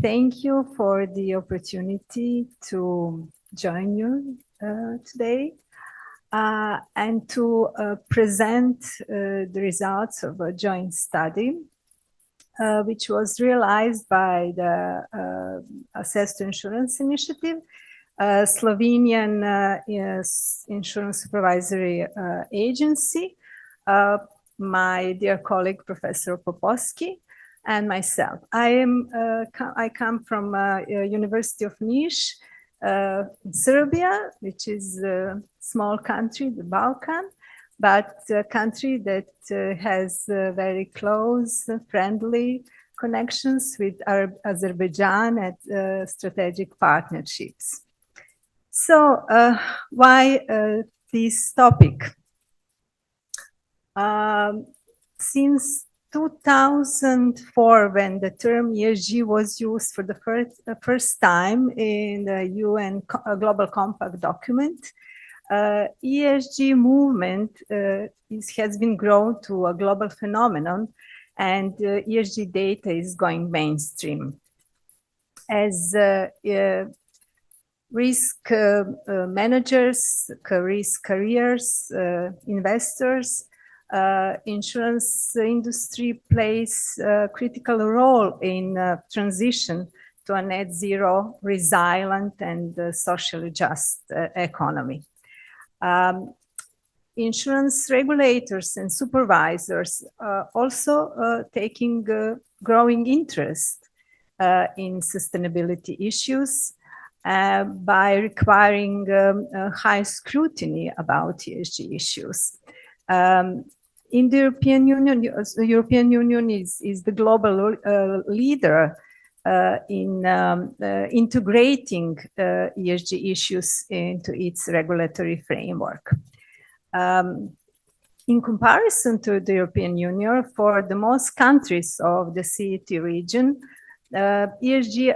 Thank you for the opportunity to join you today and to present the results of a joint study which was realized by the Assessed Insurance Initiative, Slovenian Insurance Supervisory Agency, my dear colleague, Professor Popovski, and myself. I come from University of Niš, Serbia, which is a small country, the Balkan, but a country that has very close, friendly connections with Azerbaijan and strategic partnerships. So why this topic? Since 2004, when the term ESG was used for the first time in the UN Global Compact document, ESG movement has been grown to a global phenomenon, and ESG data is going mainstream. As risk managers, risk carriers, investors, insurance industry plays a critical role in transition to a net zero, resilient, and socially just economy. Insurance regulators and supervisors also taking growing interest in sustainability issues by requiring high scrutiny about ESG issues. In the European Union, the European Union is the global leader in integrating ESG issues into its regulatory framework. In comparison to the European Union, for the most countries of the CEET region, ESG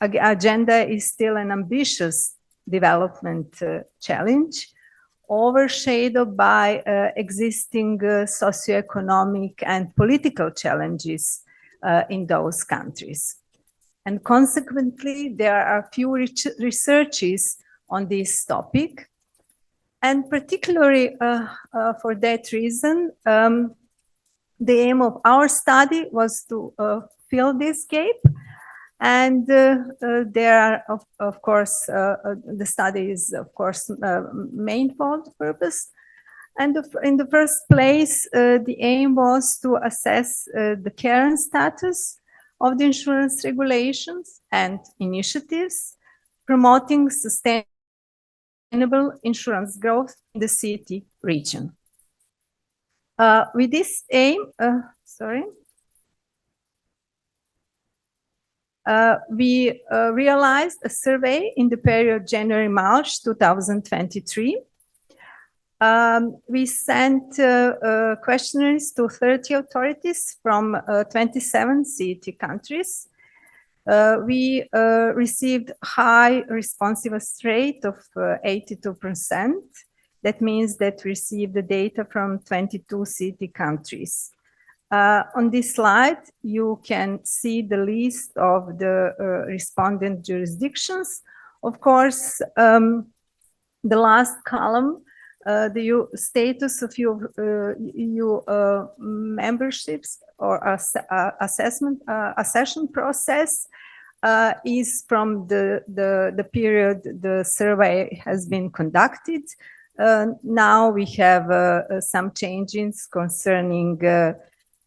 agenda is still an ambitious development challenge, overshadowed by existing socioeconomic and political challenges in those countries. And consequently, there are few researches on this topic. And particularly for that reason, the aim of our study was to fill this gap. And there are, of course, the study is, of course, manifold purpose. And in the first place, the aim was to assess the current status of the insurance regulations and initiatives promoting sustainable insurance growth in the CEET region. With this aim, we realized a survey in the period January-March 2023. We sent questionnaires to 30 authorities from 27 CEET countries. We received high responsiveness rate of 82%. That means that we received the data from 22 CEET countries. On this slide, you can see the list of the respondent jurisdictions. Of course, the last column, the status of your memberships or accession process is from the period the survey has been conducted. Now we have some changes concerning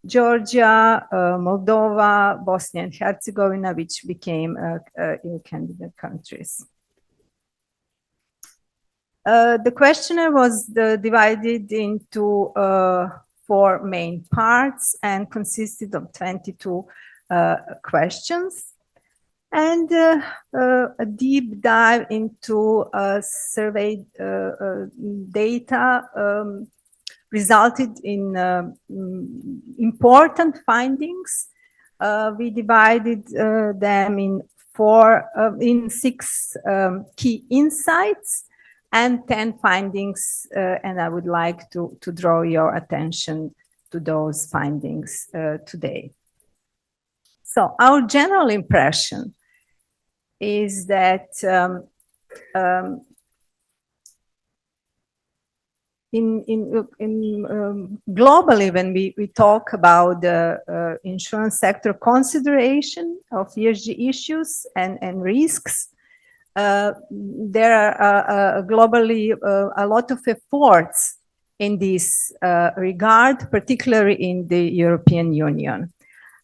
Georgia, Moldova, Bosnia and Herzegovina, which became candidate countries. The questionnaire was divided into 4 main parts and consisted of 22 questions. And a deep dive into survey data resulted in important findings. We divided them in 6 key insights and 10 findings, and I would like to draw your attention to those findings today. So our general impression is that globally, when we talk about the insurance sector consideration of ESG issues and risks, there are globally a lot of efforts in this regard, particularly in the European Union.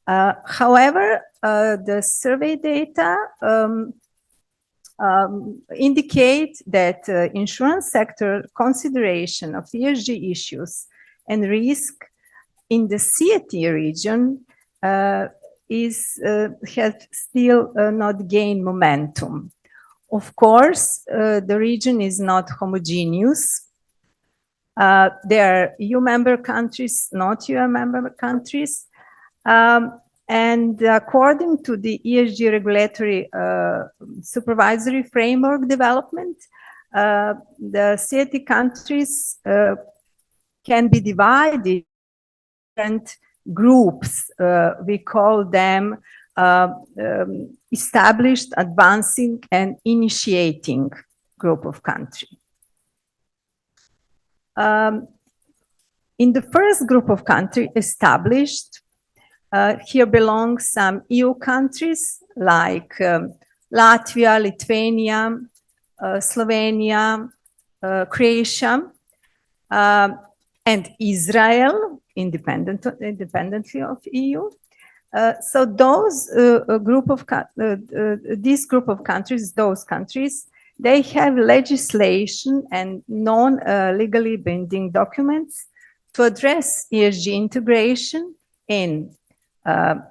However, the survey data indicate that insurance sector consideration of ESG issues and risk in the CEET region has still not gained momentum. Of course, the region is not homogeneous. There are EU member countries, not EU member countries. And according to the ESG regulatory supervisory framework development, the CEET countries can be divided into different groups. We call them established, advancing, and initiating group of countries. In the first group of countries, established, here belong some EU countries like Latvia, Lithuania, Slovenia, Croatia, and Israel, independently of EU. So those this group of countries, those countries, they have legislation and non-legally binding documents to address ESG integration in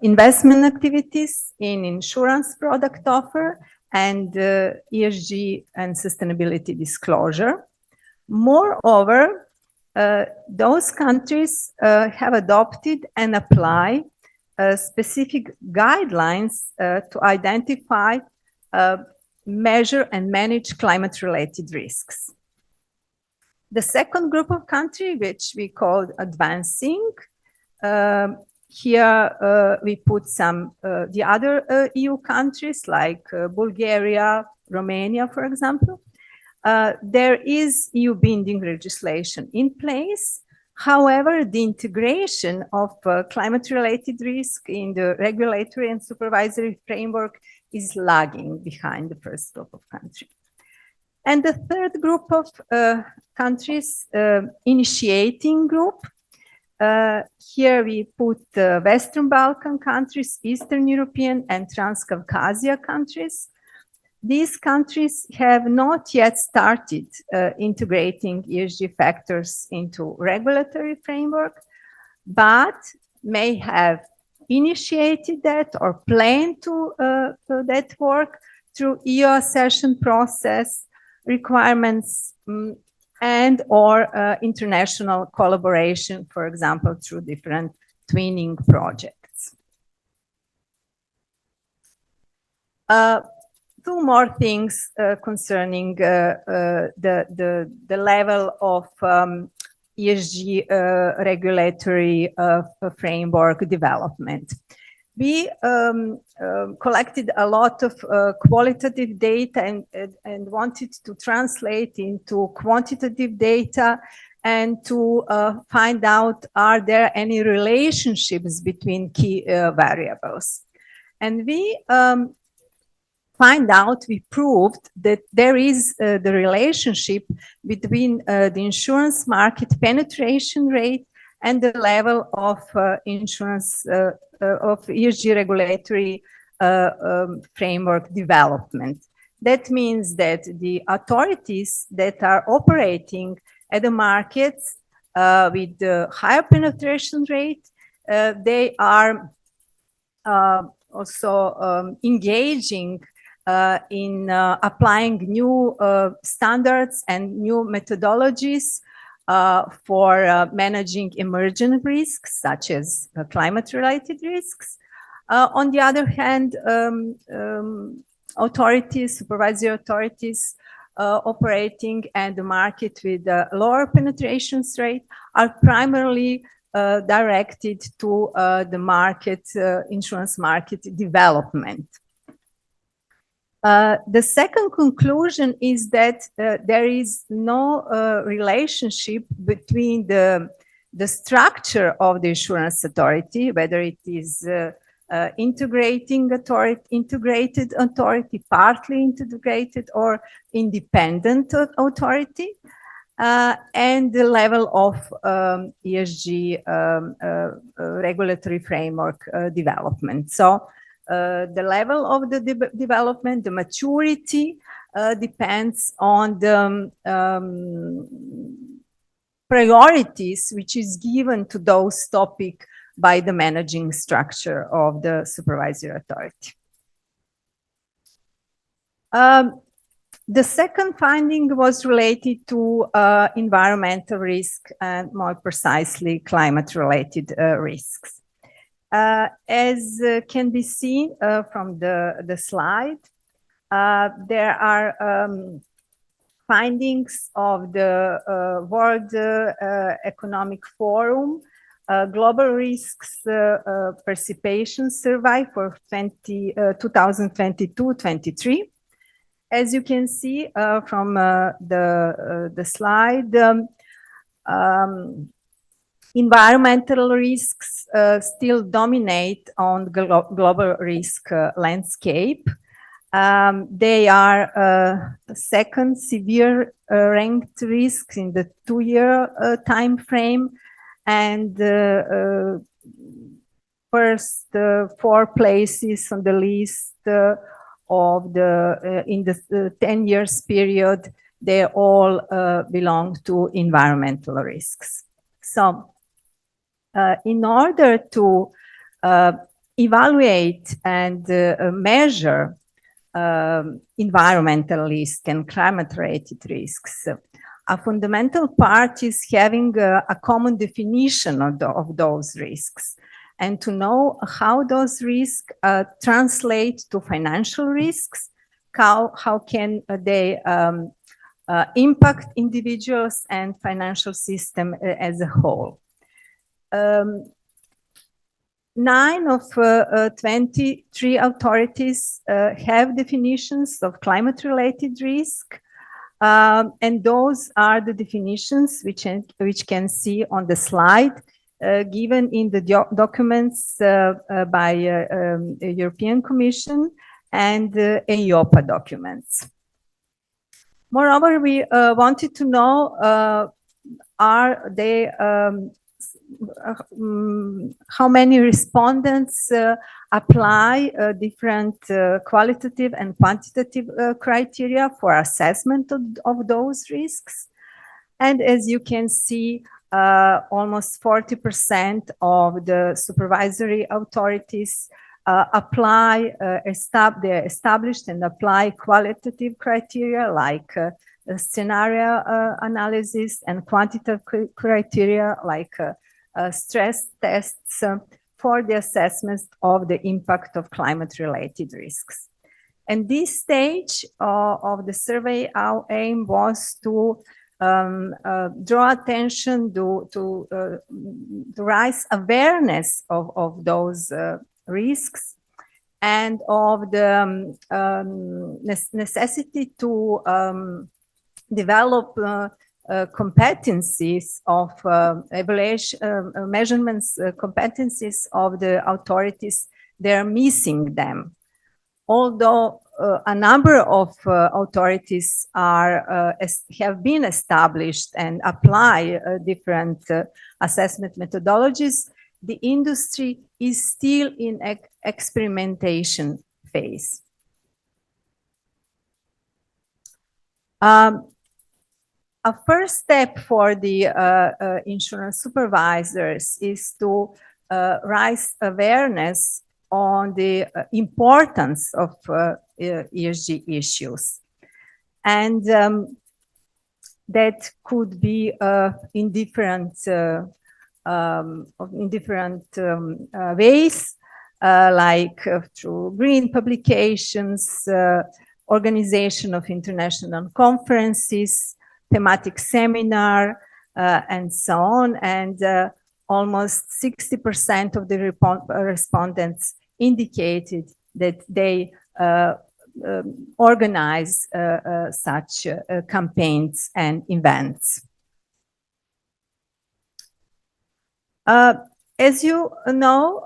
investment activities, in insurance product offer, and ESG and sustainability disclosure. Moreover, those countries have adopted and apply specific guidelines to identify, measure, and manage climate-related risks. The second group of countries, which we call advancing, here we put some the other EU countries like Bulgaria, Romania, for example. There is EU binding legislation in place. However, the integration of climate-related risk in the regulatory and supervisory framework is lagging behind the first group of countries. And the third group of countries, initiating group, here we put Western Balkan countries, Eastern European and Transcaucasia countries. These countries have not yet started integrating ESG factors into regulatory framework, but may have initiated that or plan to that work through EU accession process requirements and or international collaboration, for example, through different twinning projects. Two more things concerning the level of ESG regulatory framework development. We collected a lot of qualitative data and wanted to translate into quantitative data and to find out, are there any relationships between key variables? And we we proved that there is the relationship between the insurance market penetration rate and the level of insurance of ESG regulatory framework development. That means that the authorities that are operating at the markets with the higher penetration rate, they are also engaging in applying new standards and new methodologies for managing emergent risks, such as climate-related risks. On the other hand, authorities, supervisory authorities operating at the market with a lower penetration rate are primarily directed to the market, insurance market development. The second conclusion is that there is no relationship between the structure of the insurance authority, whether it is integrated authority, partly integrated, or independent authority, and the level of ESG regulatory framework development. So the level of the development, the maturity, depends on the priorities which is given to those topics by the managing structure of the supervisory authority. The second finding was related to environmental risk and more precisely climate-related risks. As can be seen from the slide, there are findings of the World Economic Forum Global Risks Participation Survey for 2022-23. As you can see from the slide, environmental risks still dominate on the global risk landscape. They are second severe ranked risks in the 2-year time frame, and first 4 places on the list of the in the 10 years period, they all belong to environmental risks. So in order to evaluate and measure environmental risk and climate-related risks, a fundamental part is having a common definition of those risks, and to know how those risks translate to financial risks, how can they impact individuals and financial system as a whole. 9 of 23 authorities have definitions of climate-related risk, and those are the definitions which can see on the slide, given in the documents by European Commission and EIOPA documents. Moreover, we wanted to know are they how many respondents apply different qualitative and quantitative criteria for assessment of those risks. And as you can see, almost 40% of the supervisory authorities apply, they established and apply qualitative criteria like scenario analysis, and quantitative criteria like stress tests for the assessment of the impact of climate-related risks. And this stage of the survey, our aim was to draw attention to raise awareness of those risks and of the necessity to develop competencies of evaluation, measurements, competencies of the authorities. They're missing them. Although a number of authorities have been established and apply different assessment methodologies, the industry is still in experimentation phase. A first step for the insurance supervisors is to raise awareness on the importance of ESG issues. And that could be in different ways, like through green publications, organization of international conferences, thematic seminar, and so on. And almost 60% of the respondents indicated that they organize such campaigns and events. As you know,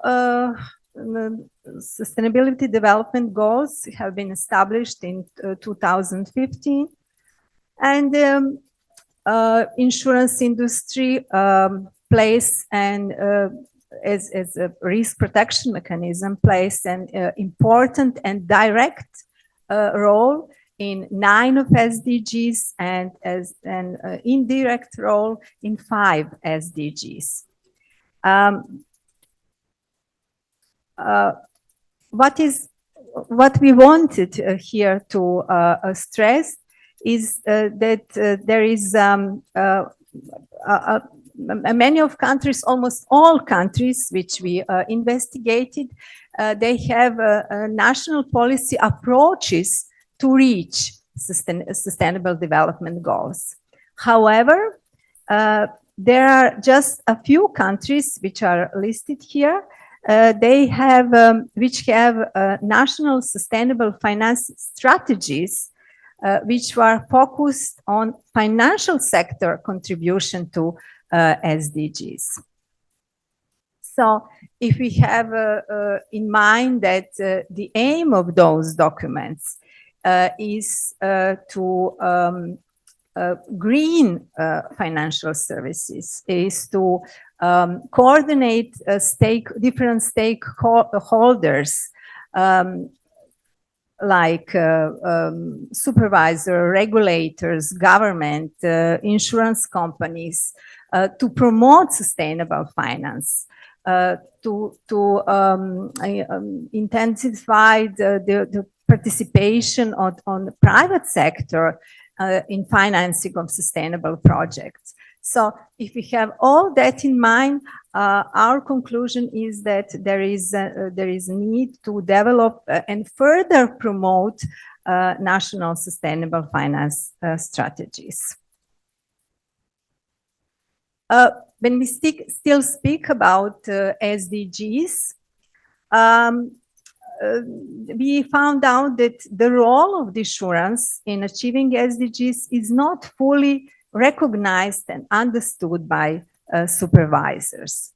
sustainability development goals have been established in 2015, and insurance industry plays and as a risk protection mechanism plays an important and direct role in 9 of SDGs and as an indirect role in 5 SDGs. What we wanted here to stress is that there is many of countries, almost all countries which we investigated, they have national policy approaches to reach sustainable development goals. However, there are just a few countries which are listed here. They have, which have national sustainable finance strategies, which were focused on financial sector contribution to SDGs. So if we have in mind that the aim of those documents is to green financial services, is to coordinate different stakeholders like supervisor, regulators, government, insurance companies, to promote sustainable finance, to intensify the participation on the private sector in financing of sustainable projects. So if we have all that in mind, our conclusion is that there is a need to develop and further promote national sustainable finance strategies. When we still speak about SDGs, we found out that the role of the insurance in achieving SDGs is not fully recognized and understood by supervisors.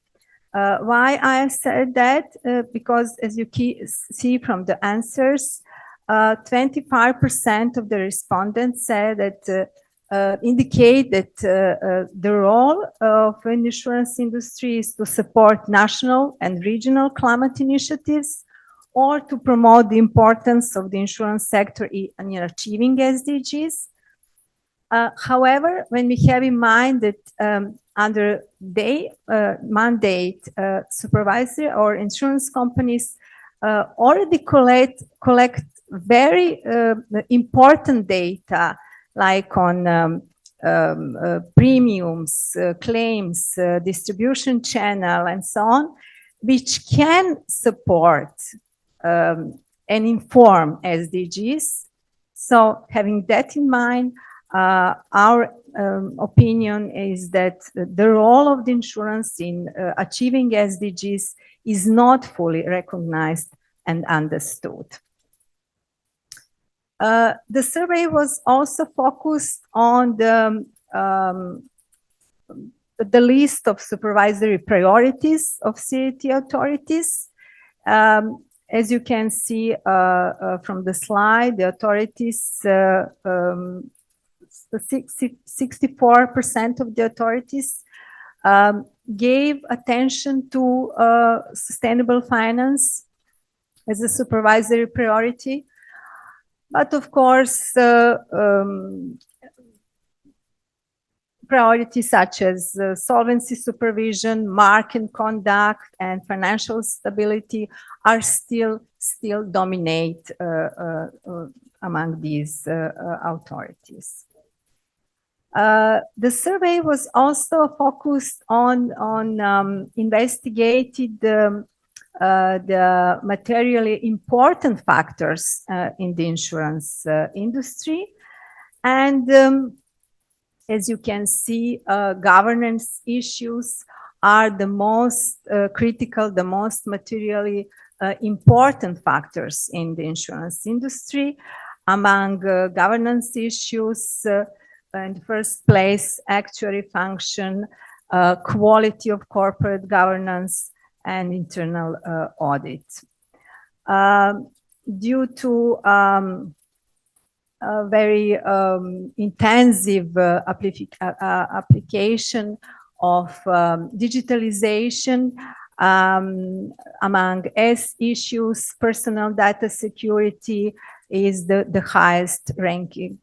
Why I said that? Because as you see from the answers, 25% of the respondents said that indicate that the role of the insurance industry is to support national and regional climate initiatives or to promote the importance of the insurance sector in achieving SDGs. However, when we have in mind that under their mandate, supervisory or insurance companies already collect very important data, like on premiums, claims, distribution channel, and so on, which can support and inform SDGs. So having that in mind, our opinion is that the role of the insurance in achieving SDGs is not fully recognized and understood. The survey was also focused on the list of supervisory priorities of CEET authorities. As you can see from the slide, the authorities, 64% of the authorities gave attention to sustainable finance as a supervisory priority. But of course, priorities such as solvency supervision, market conduct, and financial stability are still dominate among these authorities. The survey was also focused on investigating the materially important factors in the insurance industry. And as you can see, governance issues are the most critical, the most materially important factors in the insurance industry. Among governance issues, in the first place, actuary function, quality of corporate governance, and internal audit. Due to a very intensive application of digitalization among S issues, personal data security is the highest ranking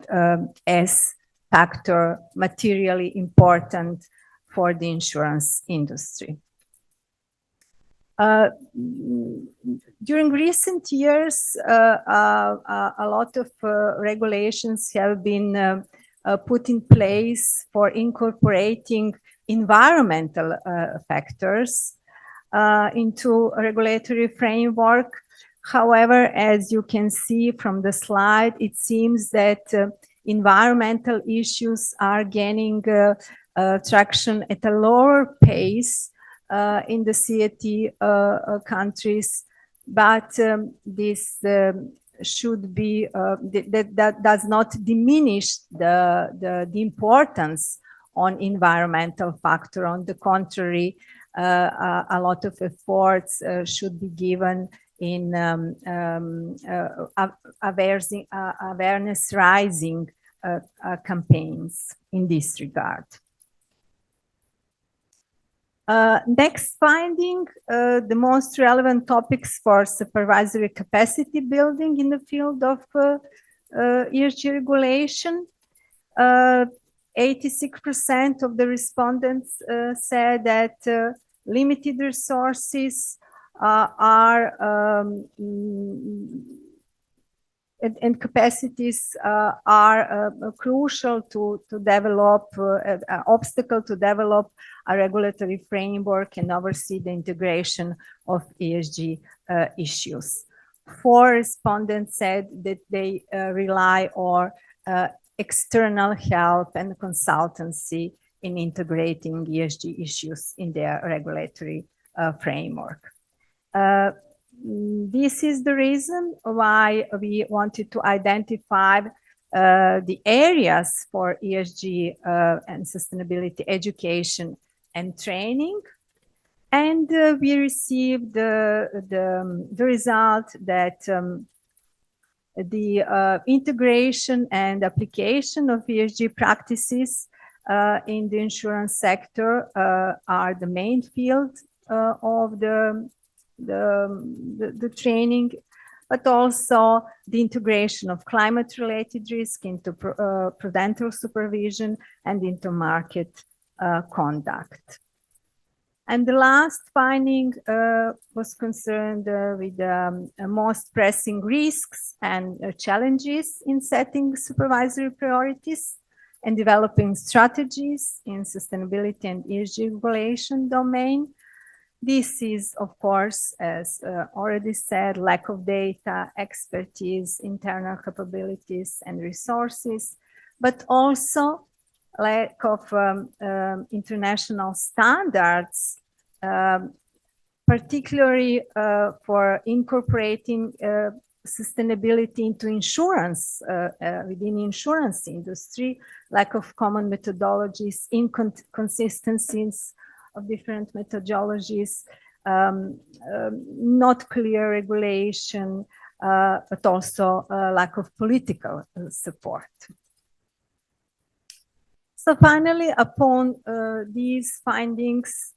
S factor, materially important for the insurance industry. During recent years, a lot of regulations have been put in place for incorporating environmental factors into a regulatory framework. However, as you can see from the slide, it seems that environmental issues are gaining traction at a lower pace in the CEET countries, but this should be, that does not diminish the importance on environmental factor. On the contrary, a lot of efforts should be given in awareness raising campaigns in this regard. Next finding, the most relevant topics for supervisory capacity building in the field of ESG regulation. 86% of the respondents said that limited resources and capacities are crucial to develop, an obstacle to develop a regulatory framework and oversee the integration of ESG issues. 4 respondents said that they rely on external help and consultancy in integrating ESG issues in their regulatory framework. This is the reason why we wanted to identify the areas for ESG and sustainability education and training. And we received the result that the integration and application of ESG practices in the insurance sector are the main field of the training, but also the integration of climate-related risk into prudential supervision and into market conduct. And the last finding was concerned with the most pressing risks and challenges in setting supervisory priorities and developing strategies in sustainability and ESG regulation domain. This is, of course, as already said, lack of data, expertise, internal capabilities and resources, but also lack of international standards, particularly for incorporating sustainability into insurance, within the insurance industry, lack of common methodologies, inconsistencies of different methodologies, not clear regulation, but also lack of political support. So finally, upon these findings,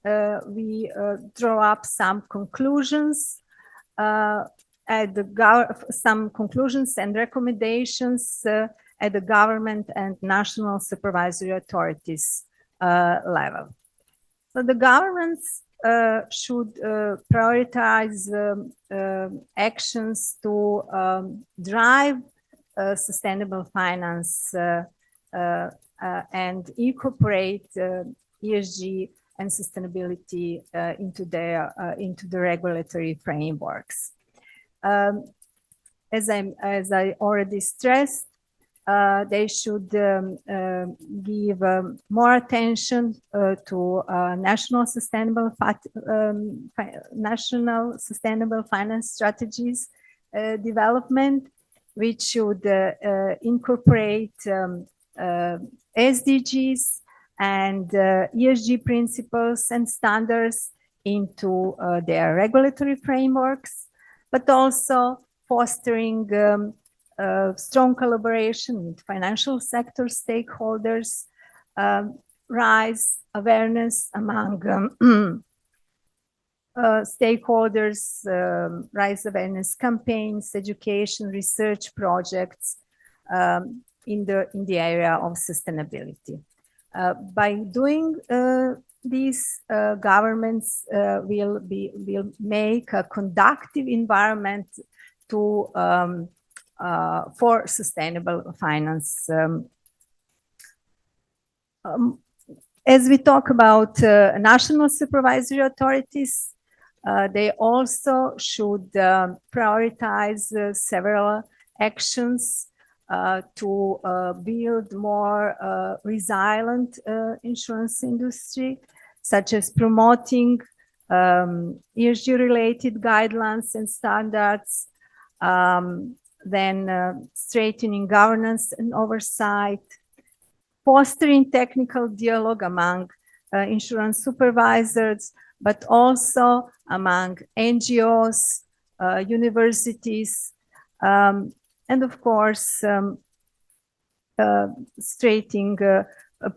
we draw up some conclusions, some conclusions and recommendations at the government and national supervisory authorities level. So the governments should prioritize actions to drive sustainable finance and incorporate ESG and sustainability into the regulatory frameworks. As I already stressed, they should give more attention to national sustainable finance strategies development, which should incorporate SDGs and ESG principles and standards into their regulatory frameworks, but also fostering strong collaboration with financial sector stakeholders, raise awareness among stakeholders, raise awareness campaigns, education, research projects in the area of sustainability. By doing these, governments will make a conducive environment to for sustainable finance. As we talk about national supervisory authorities, they also should prioritize several actions to build more resilient insurance industry, such as promoting ESG-related guidelines and standards, then strengthening governance and oversight, fostering technical dialogue among insurance supervisors, but also among NGOs, universities, and of course,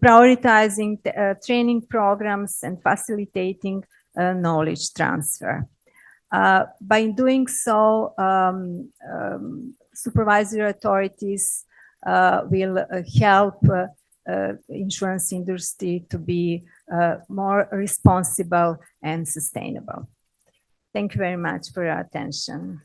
prioritizing training programs and facilitating knowledge transfer. By doing so, supervisory authorities will help insurance industry to be more responsible and sustainable. Thank you very much for your attention.